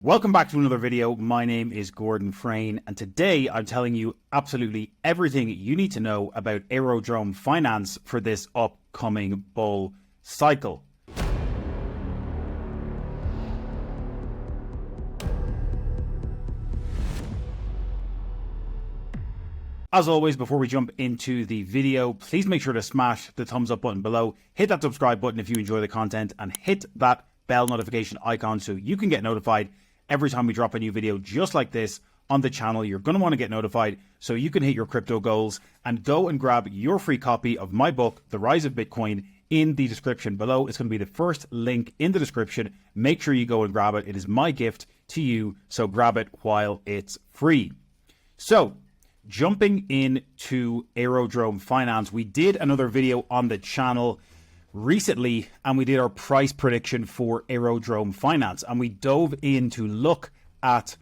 Welcome back to another video. My name is Gordon Frayne, and today I'm telling you absolutely everything you need to know about Aerodrome Finance for this upcoming bull cycle. As always, before we jump into the video, please make sure to smash the thumbs up button below, hit that subscribe button if you enjoy the content, and hit that bell notification icon so you can get notified every time we drop a new video just like this on the channel. You're going to want to get notified so you can hit your crypto goals, and go and grab your free copy of my book, The Rise of Bitcoin, in the description below. It's going to be the first link in the description. Make sure you go and grab it. It is my gift to you, so grab it while it's free. So, jumping into Aerodrome Finance, we did another video on the channel recently, and we did our price prediction for Aerodrome Finance, and we dove in to look at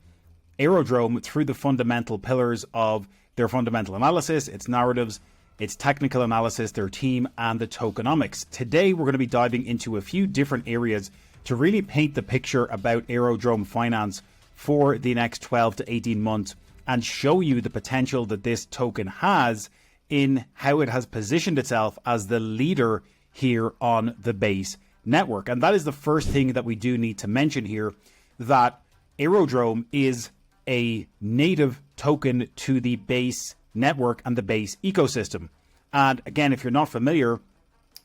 Aerodrome through the fundamental pillars of their fundamental analysis, its narratives, its technical analysis, their team, and the tokenomics. Today we're going to be diving into a few different areas to really paint the picture about Aerodrome Finance for the next 12 to 18 months and show you the potential that this token has in how it has positioned itself as the leader here on the Base network. And that is the first thing that we do need to mention here, that Aerodrome is a native token to the Base network and the Base ecosystem. And again, if you're not familiar,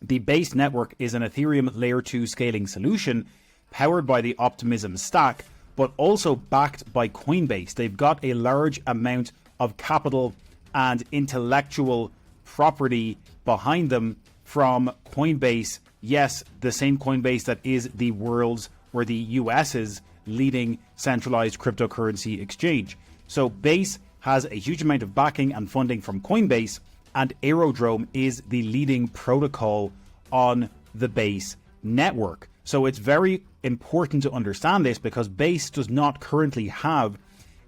the Base network is an Ethereum layer 2 scaling solution powered by the Optimism stack, but also backed by Coinbase. They've got a large amount of capital and intellectual property behind them from Coinbase. Yes, the same Coinbase that is the world's or the US's leading centralized cryptocurrency exchange. So Base has a huge amount of backing and funding from Coinbase, and Aerodrome is the leading protocol on the Base network. So it's very important to understand this, because Base does not currently have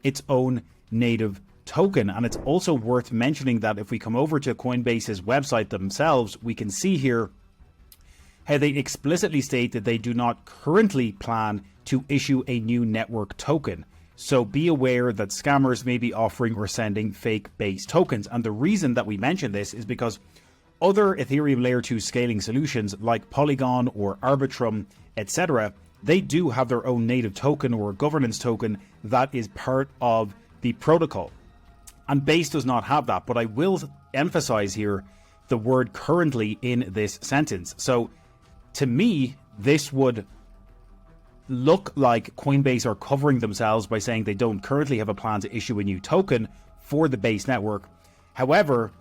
its own native token. And it's also worth mentioning that if we come over to Coinbase's website themselves, we can see here how they explicitly state that they do not currently plan to issue a new network token. So be aware that scammers may be offering or sending fake Base tokens. And the reason that we mention this is because other Ethereum layer 2 scaling solutions like Polygon or Aerodrome, etc., they do have their own native token or governance token that is part of the protocol. And Base does not have that, but I will emphasize here the word currently in this sentence. So to me, this would look like Coinbase are covering themselves by saying they don't currently have a plan to issue a new token for the Base network. However,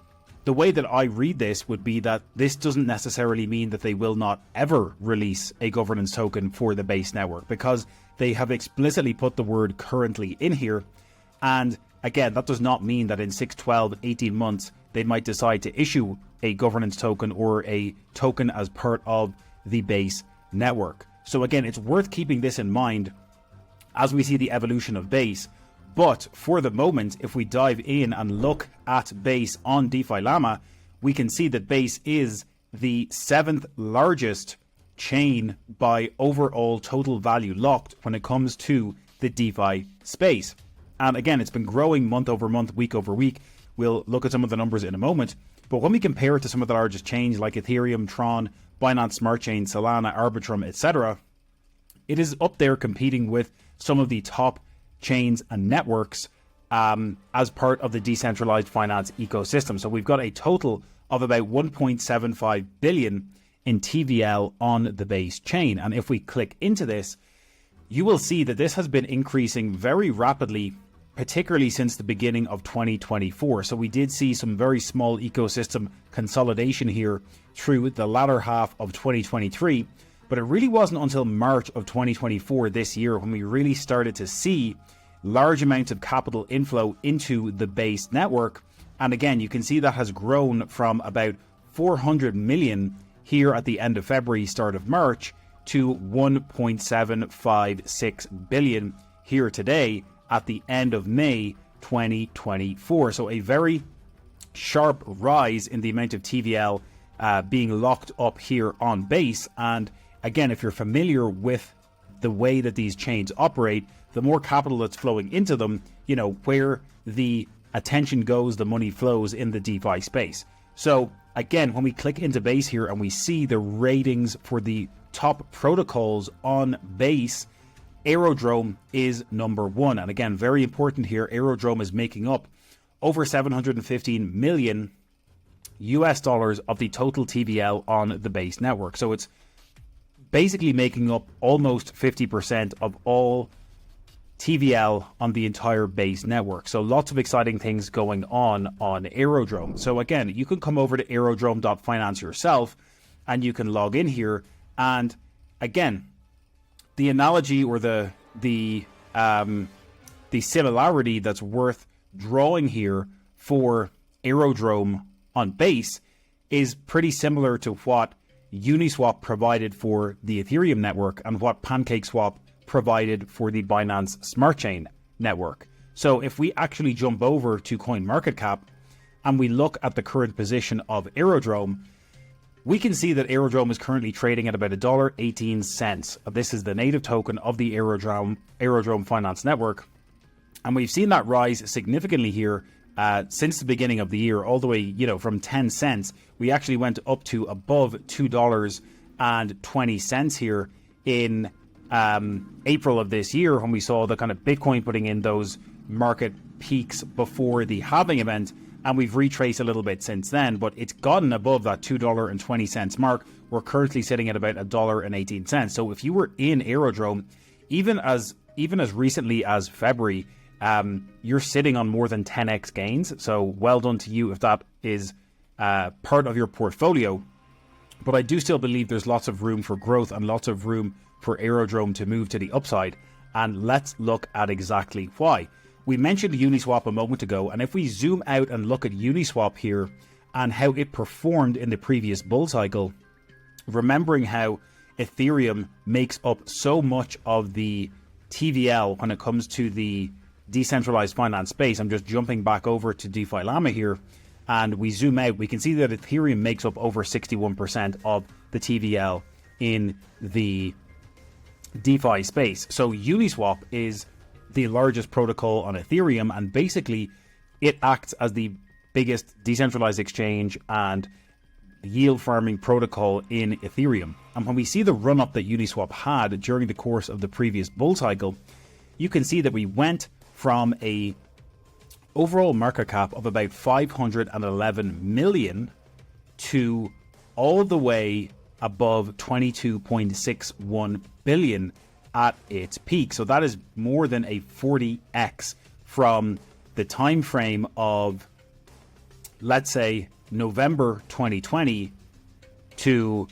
the way that I read this would be that this doesn't necessarily mean that they will not ever release a governance token for the Base network, because they have explicitly put the word currently in here. And again, that does not mean that in 6, 12, 18 months, they might decide to issue a governance token or a token as part of the Base network. So again, it's worth keeping this in mind as we see the evolution of Base. But for the moment, if we dive in and look at Base on DeFi Llama, we can see that Base is the 7th largest chain by overall total value locked when it comes to the DeFi space. And again, it's been growing month over month, week over week. We'll look at some of the numbers in a moment. But when we compare it to some of the largest chains like Ethereum, Tron, Binance Smart Chain, Solana, Aerodrome, etc., it is up there competing with some of the top chains and networks as part of the decentralized finance ecosystem. So we've got a total of about 1.75 billion in TVL on the Base chain. And if we click into this, you will see that this has been increasing very rapidly, particularly since the beginning of 2024. So we did see some very small ecosystem consolidation here through the latter half of 2023. But it really wasn't until March of 2024 this year when we really started to see large amounts of capital inflow into the Base network. And again, you can see that has grown from about 400 million here at the end of February, start of March, to 1.756 billion here today at the end of May 2024. So a very sharp rise in the amount of TVL being locked up here on Base. And again, if you're familiar with the way that these chains operate, the more capital that's flowing into them, where the attention goes, the money flows in the DeFi space. So again, when we click into Base here and we see the ratings for the top protocols on Base, Aerodrome is number one. And again, very important here, Aerodrome is making up over $715 million of the total TVL on the Base network. So it's basically making up almost 50% of all TVL on the entire Base network. So lots of exciting things going on Aerodrome. So again, you can come over to aerodrome.finance yourself and you can log in here. And again, the analogy or the similarity that's worth drawing here for Aerodrome on Base is pretty similar to what Uniswap provided for the Ethereum network and what PancakeSwap provided for the Binance Smart Chain network. So if we actually jump over to CoinMarketCap and we look at the current position of Aerodrome, we can see that Aerodrome is currently trading at about $1.18. This is the native token of the Aerodrome Finance network. And we've seen that rise significantly here since the beginning of the year, all the way, from 10 cents. We actually went up to above $2.20 here in April of this year, when we saw the kind of Bitcoin putting in those market peaks before the halving event. And we've retraced a little bit since then, but it's gotten above that $2.20 mark. We're currently sitting at about $1.18. So if you were in Aerodrome, even as recently as February, you're sitting on more than 10x gains. So well done to you if that is part of your portfolio. But I do still believe there's lots of room for growth and lots of room for Aerodrome to move to the upside. And let's look at exactly why. We mentioned Uniswap a moment ago, and if we zoom out and look at Uniswap here and how it performed in the previous bull cycle, remembering how Ethereum makes up so much of the TVL when it comes to the decentralized finance space. I'm just jumping back over to DeFi Llama here, and we zoom out, we can see that Ethereum makes up over 61% of the TVL in the DeFi space. So Uniswap is the largest protocol on Ethereum, and basically it acts as the biggest decentralized exchange and yield farming protocol in Ethereum. And when we see the run up that Uniswap had during the course of the previous bull cycle, you can see that we went from a overall market cap of about 511 million to all the way above 22.61 billion at its peak. So that is more than a 40x from the time frame of, let's say, November 2020 to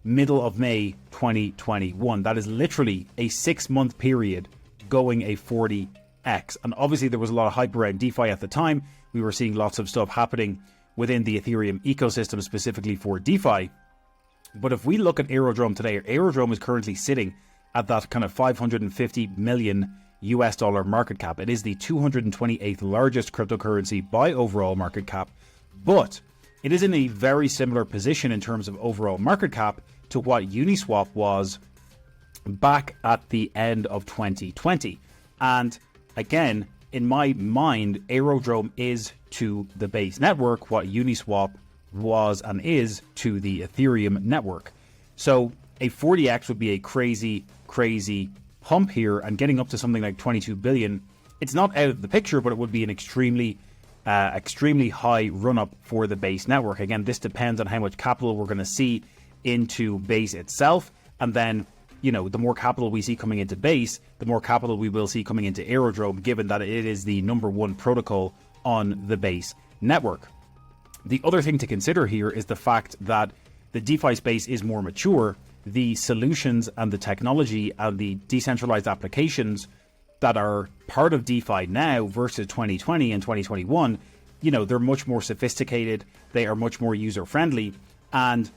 middle of May 2021. That is literally a 6-month period going a 40x. And obviously there was a lot of hype around DeFi at the time. We were seeing lots of stuff happening within the Ethereum ecosystem specifically for DeFi. But if we look at Aerodrome today, Aerodrome is currently sitting at that kind of $550 million market cap. It is the 228th largest cryptocurrency by overall market cap, but it is in a very similar position in terms of overall market cap to what Uniswap was back at the end of 2020. And again, in my mind, Aerodrome is to the Base network what Uniswap was and is to the Ethereum network. So a 40x would be a crazy pump here, and getting up to something like 22 billion, it's not out of the picture, but it would be an extremely high run up for the Base network. Again, this depends on how much capital we're going to see into Base itself, and then the more capital we see coming into Base, the more capital we will see coming into Aerodrome, given that it is the #1 protocol on the Base network. The other thing to consider here is the fact that the DeFi space is more mature. The solutions and the technology and the decentralized applications that are part of DeFi now versus 2020 and 2021, they're much more sophisticated. They are much more user friendly. And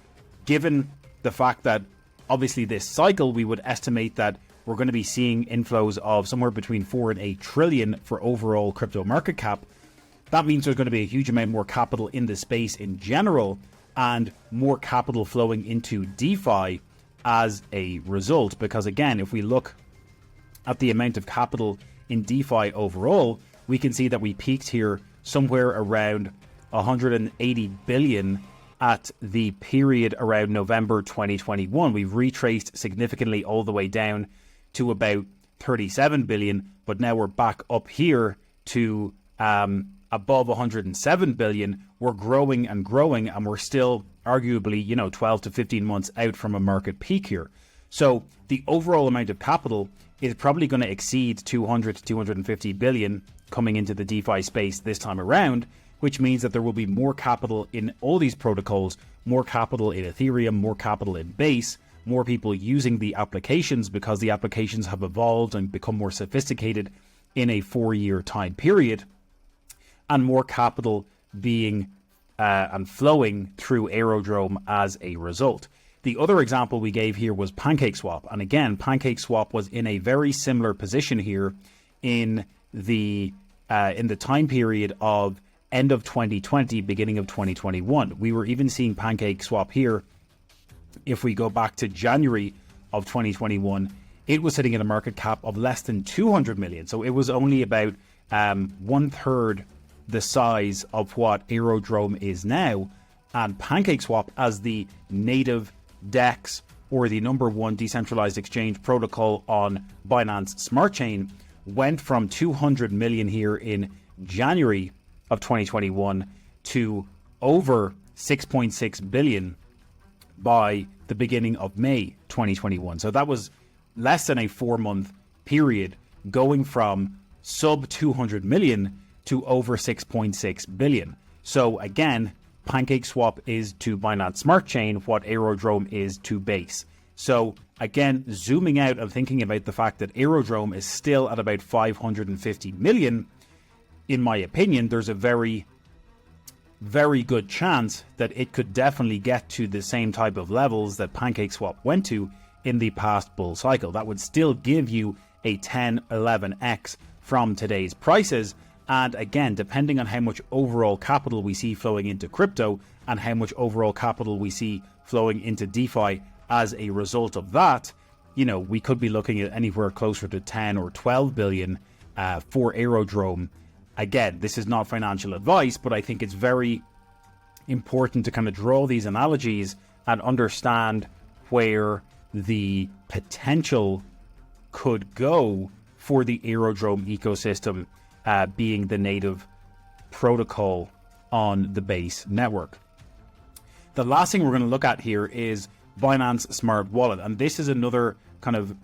given the fact that obviously this cycle, we would estimate that we're going to be seeing inflows of somewhere between 4 and 8 trillion for overall crypto market cap. That means there's going to be a huge amount more capital in the space in general, and more capital flowing into DeFi as a result. Because again, if we look at the amount of capital in DeFi overall, we can see that we peaked here somewhere around 180 billion at the period around November 2021. We've retraced significantly all the way down to about 37 billion, but now we're back up here to above 107 billion. We're growing and growing, and we're still arguably, 12 to 15 months out from a market peak here. So the overall amount of capital is probably going to exceed 200 to 250 billion coming into the DeFi space this time around, which means that there will be more capital in all these protocols, more capital in Ethereum, more capital in Base, more people using the applications because the applications have evolved and become more sophisticated in a 4-year time period, and more capital being and flowing through Aerodrome as a result. The other example we gave here was PancakeSwap. And again, PancakeSwap was in a very similar position here in the time period of end of 2020, beginning of 2021. We were even seeing PancakeSwap here. If we go back to January of 2021, it was sitting at a market cap of less than 200 million. So it was only about 1/3 the size of what Aerodrome is now. And PancakeSwap, as the native DEX or the #1 decentralized exchange protocol on Binance Smart Chain, went from 200 million here in January of 2021 to over 6.6 billion by the beginning of May 2021. So that was less than a 4-month period, going from sub 200 million to over 6.6 billion. So again, PancakeSwap is to Binance Smart Chain what Aerodrome is to Base. So again, zooming out and thinking about the fact that Aerodrome is still at about 550 million, in my opinion, there's a very, very good chance that it could definitely get to the same type of levels that PancakeSwap went to in the past bull cycle. That would still give you a 10, 11x from today's prices. And again, depending on how much overall capital we see flowing into crypto and how much overall capital we see flowing into DeFi as a result of that, we could be looking at anywhere closer to 10 or 12 billion for Aerodrome. Again, this is not financial advice, but I think it's very important to kind of draw these analogies and understand where the potential could go for the Aerodrome ecosystem, being the native protocol on the Base network. The last thing we're going to look at here is Binance Smart Wallet. And this is another kind of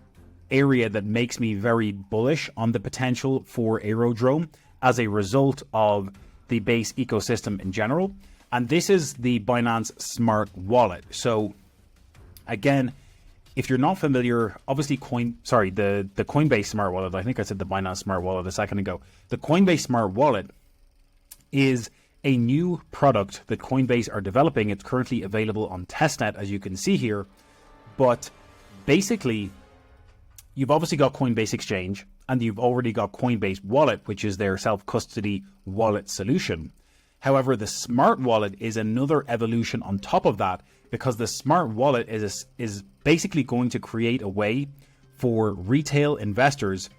area that makes me very bullish on the potential for Aerodrome as a result of the Base ecosystem in general. And this is the Binance Smart Wallet. So again, if you're not familiar, obviously the Coinbase Smart Wallet, I think I said the Binance Smart Wallet a second ago. The Coinbase Smart Wallet is a new product that Coinbase are developing. It's currently available on testnet, as you can see here. But basically, you've obviously got Coinbase Exchange, and you've already got Coinbase Wallet, which is their self-custody wallet solution. However, the Smart Wallet is another evolution on top of that, because the Smart Wallet is basically going to create a way for retail investors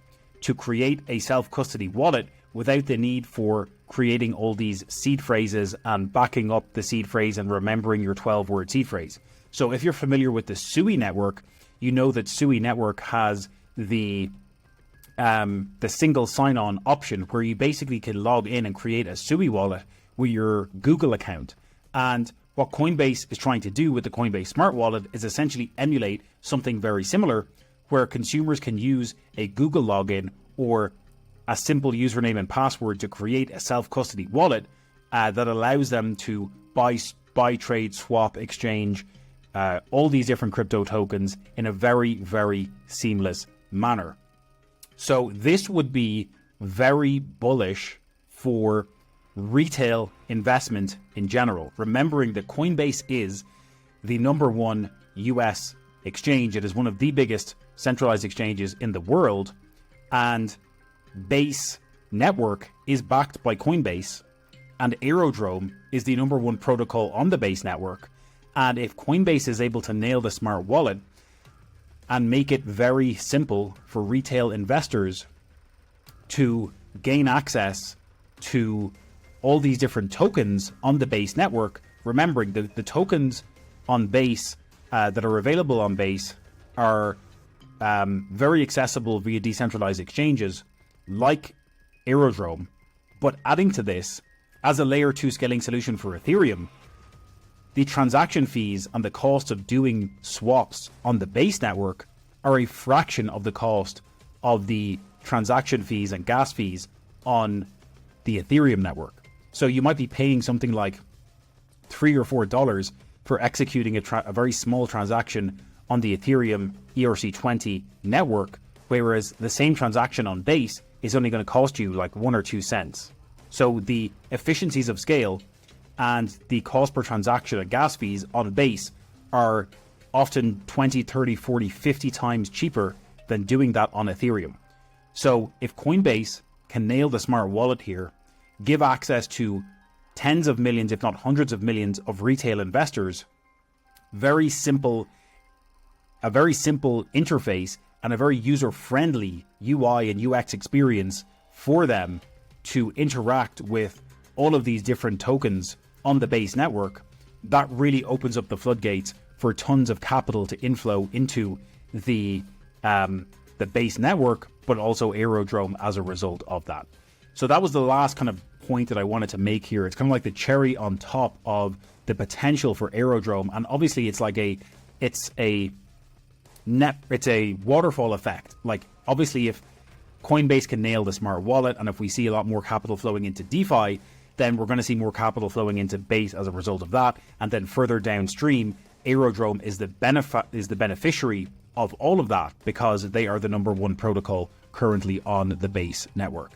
to create a self-custody wallet without the need for creating all these seed phrases and backing up the seed phrase and remembering your 12-word seed phrase. So if you're familiar with the SUI network, you know that SUI network has the single sign-on option where you basically can log in and create a SUI wallet with your Google account. And what Coinbase is trying to do with the Coinbase Smart Wallet is essentially emulate something very similar, where consumers can use a Google login or a simple username and password to create a self-custody wallet that allows them to buy, trade, swap, exchange all these different crypto tokens in a very, very seamless manner. So this would be very bullish for retail investment in general. Remembering that Coinbase is the #1 US exchange. It is one of the biggest centralized exchanges in the world, and Base network is backed by Coinbase, and Aerodrome is the #1 protocol on the Base network. And if Coinbase is able to nail the Smart Wallet, and make it very simple for retail investors to gain access to all these different tokens on the Base network. Remembering the tokens on Base that are available on Base are very accessible via decentralized exchanges like Aerodrome. But adding to this, as a layer 2 scaling solution for Ethereum, the transaction fees and the cost of doing swaps on the Base network are a fraction of the cost of the transaction fees and gas fees on the Ethereum network. So you might be paying something like $3 or $4 for executing a very small transaction on the Ethereum ERC20 network, whereas the same transaction on Base is only going to cost you like 1 or 2 cents. So the efficiencies of scale and the cost per transaction and gas fees on Base are often 20, 30, 40, 50 times cheaper than doing that on Ethereum. So if Coinbase can nail the smart wallet here, give access to tens of millions, if not hundreds of millions of retail investors, a very simple interface and a very user-friendly UI and UX experience for them to interact with all of these different tokens on the Base network, that really opens up the floodgates for tons of capital to inflow into the Base network, but also Aerodrome as a result of that. So that was the last kind of point that I wanted to make here. It's kind of like the cherry on top of the potential for Aerodrome, and obviously it's a waterfall effect. Like, obviously, if Coinbase can nail the smart wallet, and if we see a lot more capital flowing into DeFi, then we're going to see more capital flowing into Base as a result of that. And then further downstream, Aerodrome is the beneficiary of all of that, because they are the #1 protocol currently on the Base network.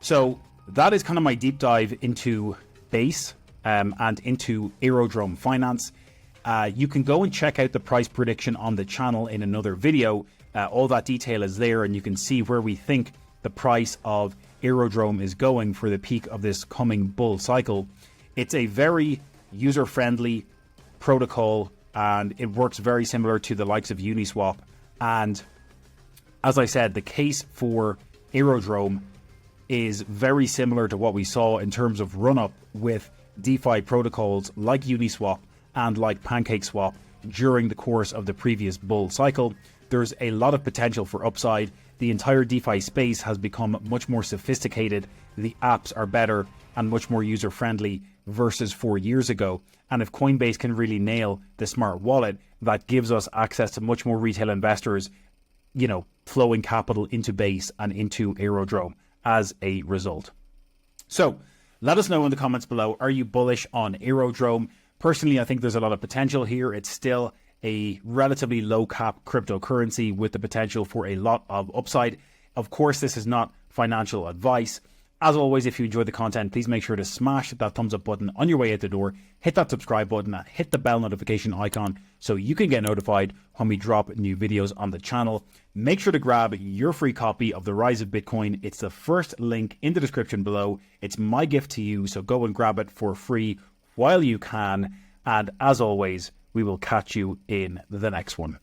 So that is kind of my deep dive into Base and into Aerodrome Finance. You can go and check out the price prediction on the channel in another video. All that detail is there, and you can see where we think the price of Aerodrome is going for the peak of this coming bull cycle. It's a very user-friendly protocol, and it works very similar to the likes of Uniswap. And as I said, the case for Aerodrome is very similar to what we saw in terms of run-up with DeFi protocols like Uniswap and like PancakeSwap during the course of the previous bull cycle. There's a lot of potential for upside. The entire DeFi space has become much more sophisticated. The apps are better and much more user-friendly versus 4 years ago. And if Coinbase can really nail the smart wallet, that gives us access to much more retail investors, flowing capital into Base and into Aerodrome as a result. So let us know in the comments below, are you bullish on Aerodrome? Personally, I think there's a lot of potential here. It's still a relatively low cap cryptocurrency with the potential for a lot of upside. Of course, this is not financial advice. As always, if you enjoyed the content, please make sure to smash that thumbs up button on your way out the door, hit that subscribe button, and hit the bell notification icon so you can get notified when we drop new videos on the channel. Make sure to grab your free copy of The Rise of Bitcoin. It's the first link in the description below. It's my gift to you, so go and grab it for free while you can. And as always, we will catch you in the next one.